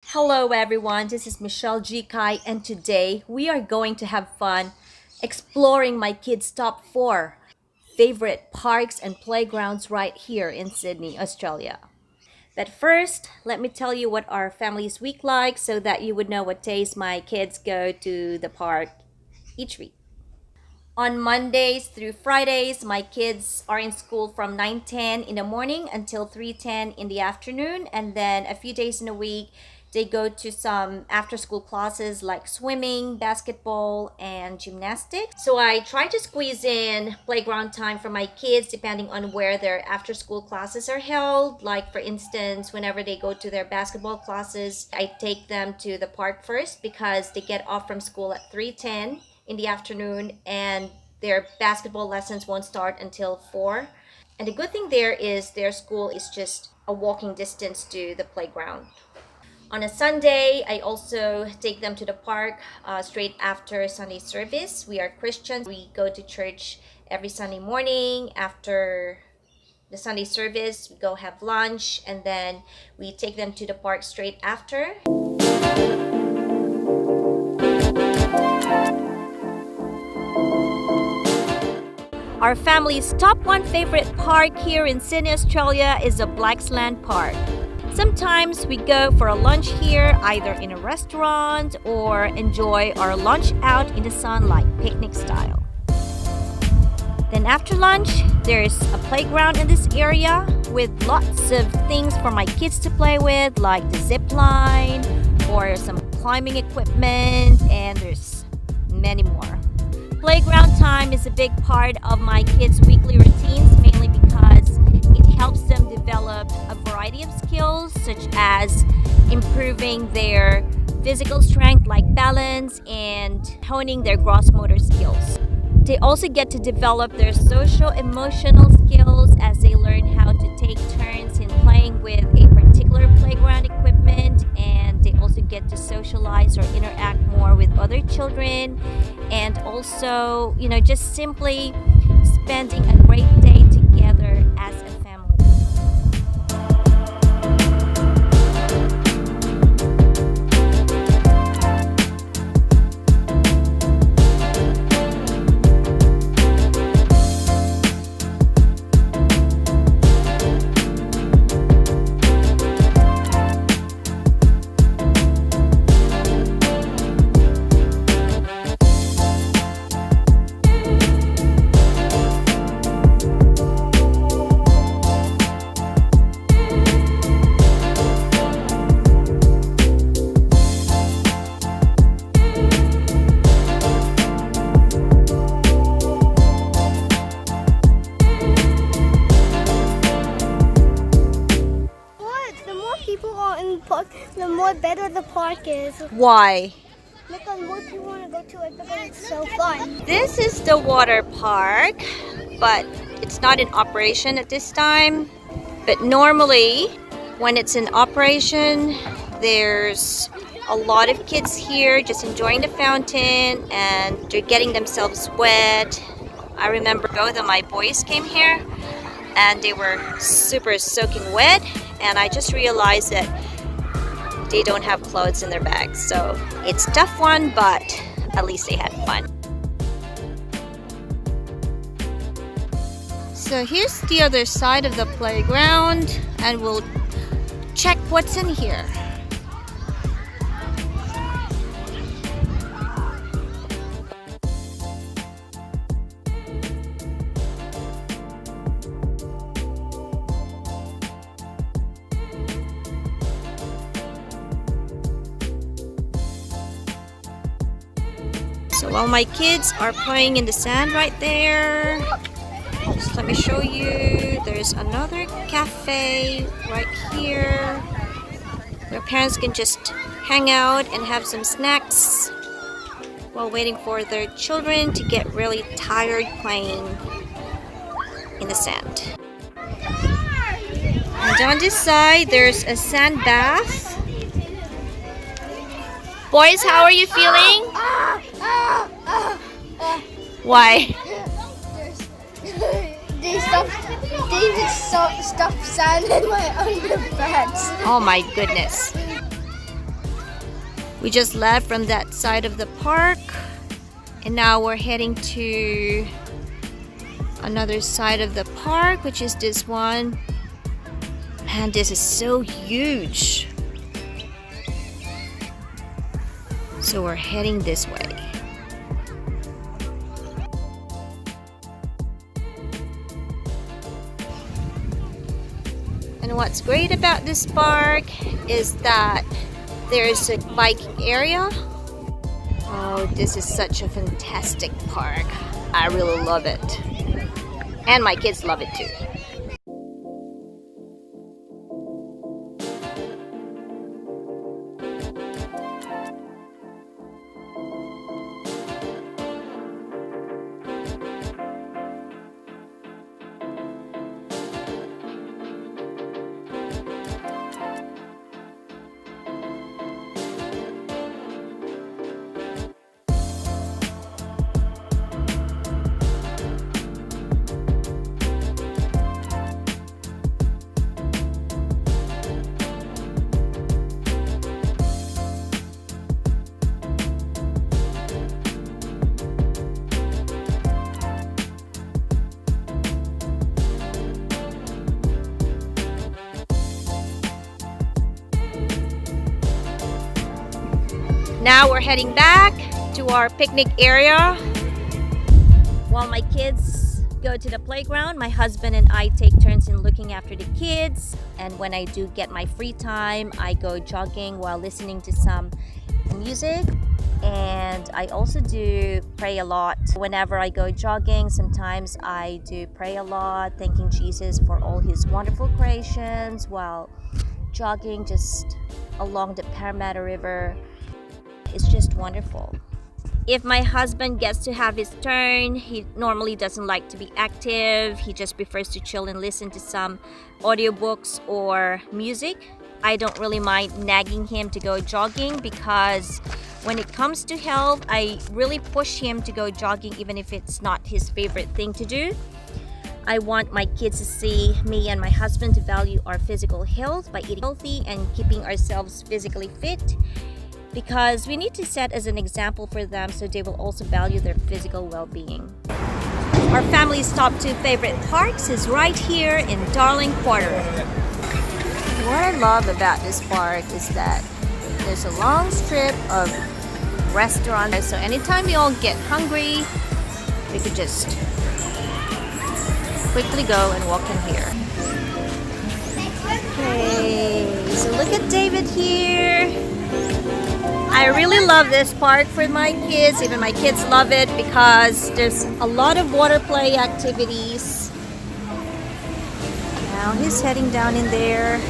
Hello everyone, this is Michelle G. Kai, and today we are going to have fun exploring my kids' top 4 favorite parks and playgrounds right here in Sydney, Australia. But first, let me tell you what our family's week like so that you would know what days my kids go to the park each week. On Mondays through Fridays, my kids are in school from 9:10 in the morning until 3:10 in the afternoon, and then a few days in a week they go to some after school classes like swimming, basketball, and gymnastics. So I try to squeeze in playground time for my kids depending on where their after school classes are held. Like for instance, whenever they go to their basketball classes, I take them to the park first because they get off from school at 3:10 in the afternoon, and their basketball lessons won't start until 4. And the good thing there is their school is just a walking distance to the playground. On a Sunday, I also take them to the park straight after Sunday service. We are Christians. We go to church every Sunday morning. After the Sunday service, we go have lunch, and then we take them to the park straight after. Our family's top 1 favorite park here in Sydney, Australia is the Blackcliff Park. Sometimes we go for a lunch here, either in a restaurant or enjoy our lunch out in the sun like picnic style. Then after lunch, there's a playground in this area with lots of things for my kids to play with, like the zip line or some climbing equipment, and there's many more. Playground time is a big part of my kids' weekly routines, mainly because it helps them develop a variety of skills, such as improving their physical strength like balance and honing their gross motor skills. They also get to develop their social emotional skills as they learn how to take turns in playing with a particular playground equipment, and they also get to socialize or interact more with other children, and also, just simply spending a great day together as a family. The more better the park is. Why? Because more people want to go to it because it's so fun. This is the water park, but it's not in operation at this time. But normally, when it's in operation, there's a lot of kids here just enjoying the fountain, and they're getting themselves wet. I remember both of my boys came here and they were super soaking wet, and I just realized that they don't have clothes in their bags. So it's a tough one, but at least they had fun. So here's the other side of the playground, and we'll check what's in here. So while my kids are playing in the sand right there, just let me show you, there's another cafe right here. Their parents can just hang out and have some snacks while waiting for their children to get really tired playing in the sand. And on this side, there's a sand bath. Boys, how are you feeling? Why? Stuffed sand in my underpants. Oh my goodness. We just left from that side of the park and now we're heading to another side of the park, which is this one. Man, this is so huge. So we're heading this way. And what's great about this park is that there's a biking area. Oh, this is such a fantastic park. I really love it. And my kids love it too. Now we're heading back to our picnic area. While my kids go to the playground, my husband and I take turns in looking after the kids. And when I do get my free time, I go jogging while listening to some music. And I also do pray a lot. Whenever I go jogging, sometimes I do pray a lot, thanking Jesus for all his wonderful creations while jogging just along the Parramatta River. It's just wonderful. If my husband gets to have his turn, he normally doesn't like to be active. He just prefers to chill and listen to some audiobooks or music. I don't really mind nagging him to go jogging because when it comes to health, I really push him to go jogging even if it's not his favorite thing to do. I want my kids to see me and my husband to value our physical health by eating healthy and keeping ourselves physically fit, because we need to set as an example for them so they will also value their physical well-being. Our family's top 2 favorite parks is right here in Darling Quarter. What I love about this park is that there's a long strip of restaurants, so anytime we all get hungry, we could just quickly go and walk in here. Okay, so look at David here. I really love this park for my kids. Even my kids love it because there's a lot of water play activities. Now he's heading down in there.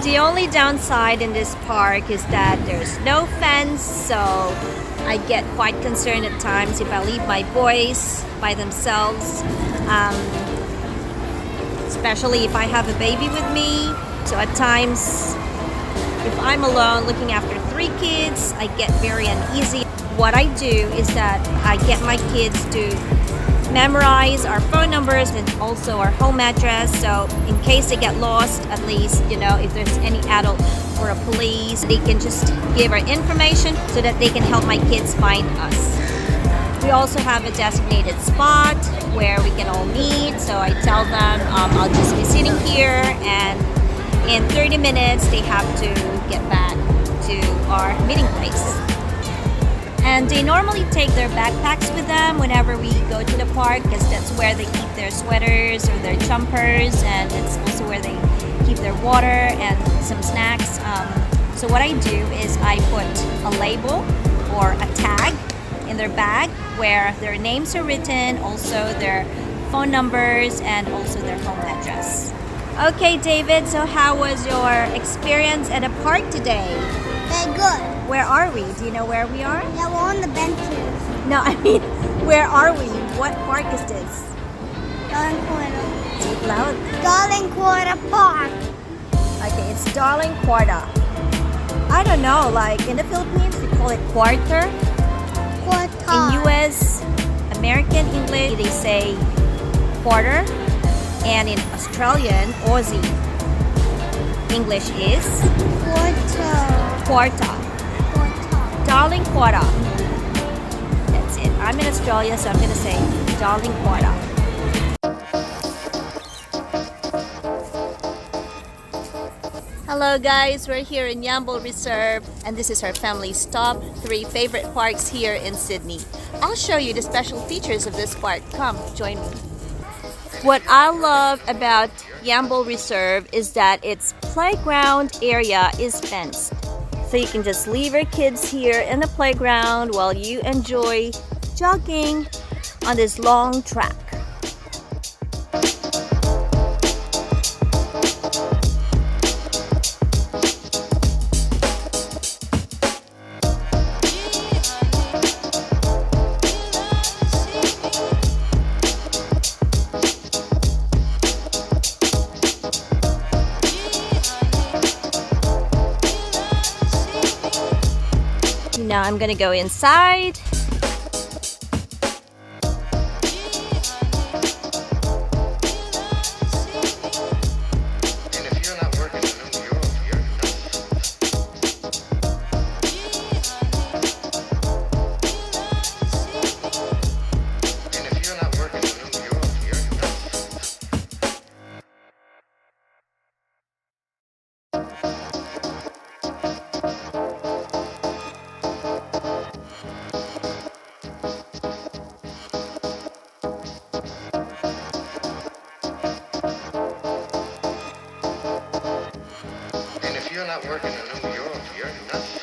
The only downside in this park is that there's no fence, so I get quite concerned at times if I leave my boys by themselves, especially if I have a baby with me. So at times, if I'm alone looking after 3 kids, I get very uneasy. What I do is that I get my kids to memorize our phone numbers and also our home address, so in case they get lost, at least, if there's any adult or a police, they can just give our information so that they can help my kids find us. We also have a designated spot where we can all meet, so I tell them I'll just be sitting here, and in 30 minutes they have to get back to our meeting place. And they normally take their backpacks with them whenever we go to the park, because that's where they keep their sweaters or their jumpers, and it's also where they keep their water and some snacks. So what I do is I put a label or a tag in their bag where their names are written, also their phone numbers, and also their home address. Okay, David, so how was your experience at a park today? Very good. Where are we? Do you know where we are? Yeah, we're on the benches. No, I mean, where are we? What park is this? Darling Quarter. Speak loud. Darling Quarter Park. Okay, it's Darling Quarter. I don't know, like in the Philippines, we call it quarter. Quarter. In US, American English, they say quarter. And in Australian, Aussie English is Quarter. quarter. Quarter. Darling Quarter. That's it. I'm in Australia, so I'm going to say Darling Quarter. Hello guys, we're here in Yamble Reserve, and this is our family's top 3 favorite parks here in Sydney. I'll show you the special features of this park. Come, join me. What I love about Yamble Reserve is that its playground area is fenced. So you can just leave your kids here in the playground while you enjoy jogging on this long track. Now I'm gonna go inside. You're not working in New York, you're nuts.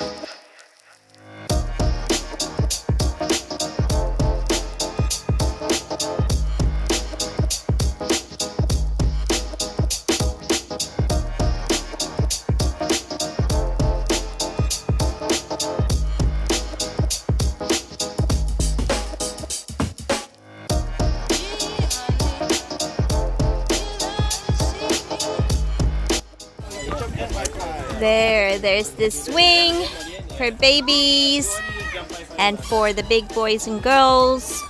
There's this swing for babies and for the big boys and girls.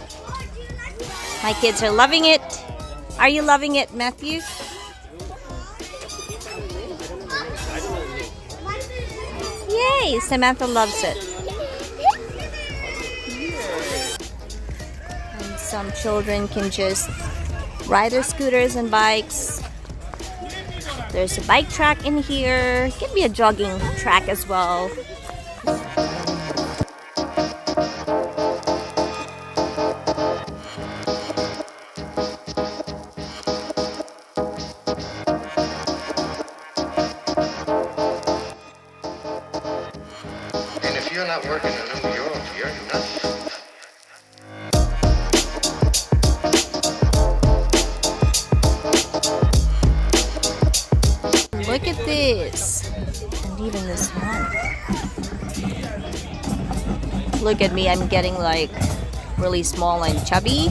My kids are loving it. Are you loving it, Matthew? Yay, Samantha loves it. And some children can just ride their scooters and bikes. There's a bike track in here. It can be a jogging track as well. And if you're not working in New York, you're nuts. Look at this. And even this one. Look at me, I'm getting like really small and chubby.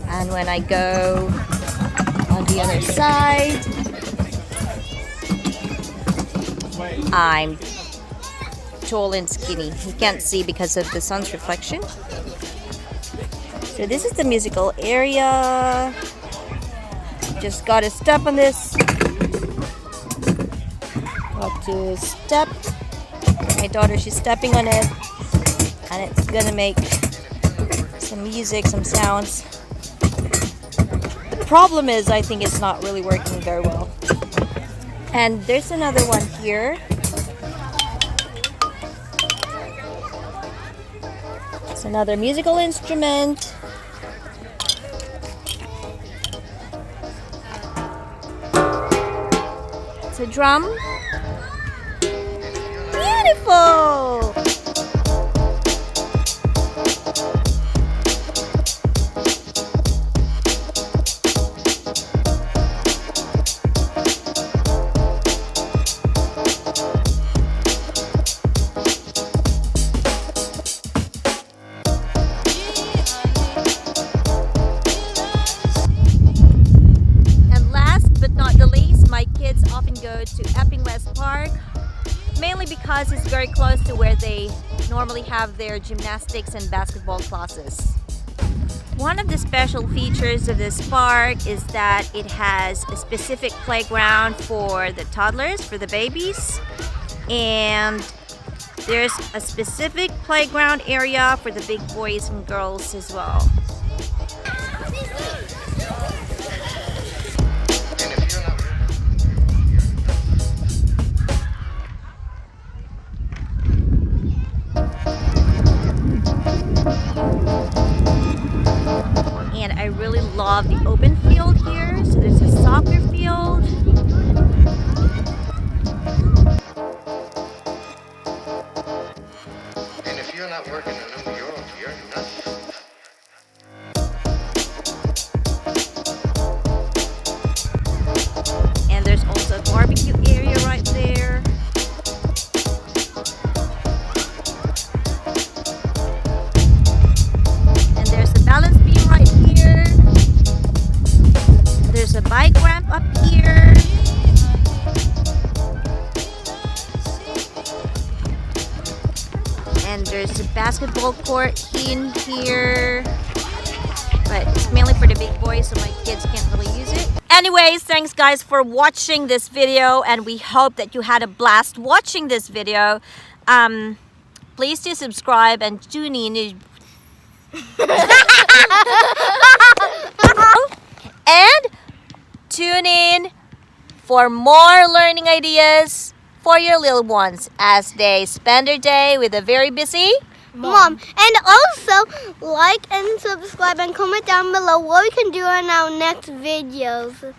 And when I go on the other side, I'm tall and skinny. You can't see because of the sun's reflection. So this is the musical area. Just gotta step on this. Got to step. My daughter, she's stepping on it. And it's gonna make some music, some sounds. The problem is I think it's not really working very well. And there's another one here. It's another musical instrument. It's a drum. Beautiful! To Epping Park, mainly because it's very close to where they normally have their gymnastics and basketball classes. One of the special features of this park is that it has a specific playground for the toddlers, for the babies, and there's a specific playground area for the big boys and girls as well. And I really love the open field here. So there's a soccer field. And if you're not working in New York, you're nuts. And there's also a barbecue area right there. And there's a balance beam right here. There's a bike ramp up here. And there's a basketball court in here. But it's mainly for the big boys, so my kids can't really use it. Anyways, thanks guys for watching this video, and we hope that you had a blast watching this video. Please do subscribe and tune in. And tune in for more learning ideas for your little ones as they spend their day with a very busy Mom. And also like and subscribe and comment down below what we can do in our next videos.